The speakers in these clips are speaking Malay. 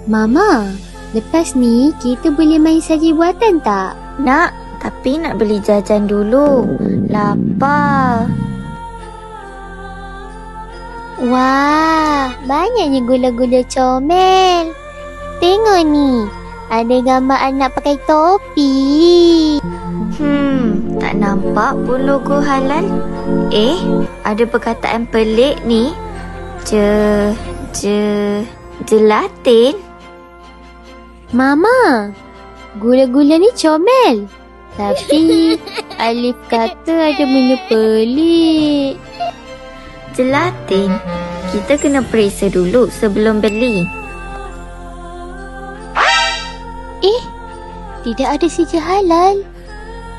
Mama, lepas ni kita boleh main saji buatan tak? Nak, tapi nak beli jajan dulu. Lapar. Wah, banyaknya gula-gula comel. Tengok ni, ada gambar anak pakai topi. Tak nampak pun logo halal. Ada perkataan pelik ni. Gelatin. Mama, gula-gula ni comel. Tapi Alif kata ada benda pelik. Gelatin. Kita kena periksa dulu sebelum beli. Tidak ada sijil halal.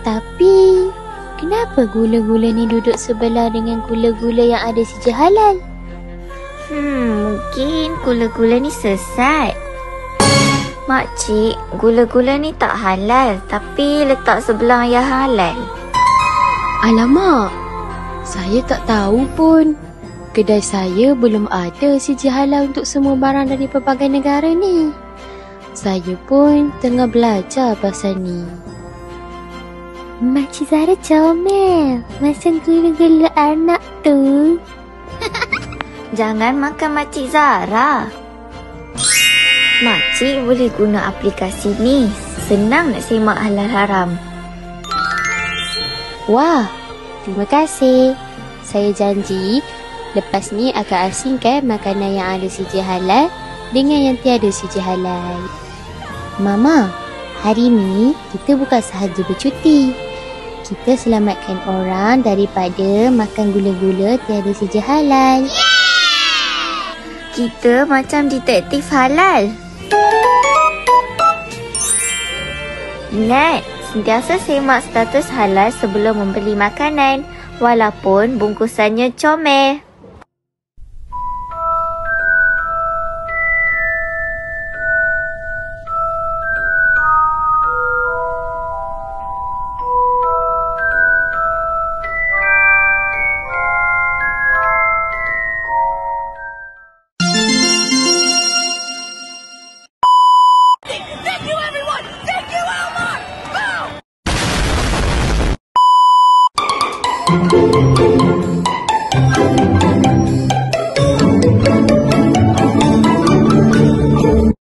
Tapi kenapa gula-gula ni duduk sebelah dengan gula-gula yang ada sijil halal? Mungkin gula-gula ni sesat. Makcik, gula-gula ni tak halal, tapi letak sebelah yang halal. Alamak, saya tak tahu pun. Kedai saya belum ada sijil halal untuk semua barang dari pelbagai negara ni. Saya pun tengah belajar pasal ni. Makcik Zara comel. Macam gula-gula anak tu. Jangan makan Makcik Zara. Makcik boleh guna aplikasi ni. Senang nak semak halal haram. Wah, terima kasih. Saya janji lepas ni akan asingkan makanan yang ada sijil halal dengan yang tiada sijil halal. Mama, hari ni kita bukan sahaja bercuti. Kita selamatkan orang daripada makan gula-gula tiada sijil halal. Kita macam detektif halal. Ingat, sentiasa semak status halal sebelum membeli makanan, walaupun bungkusannya comel.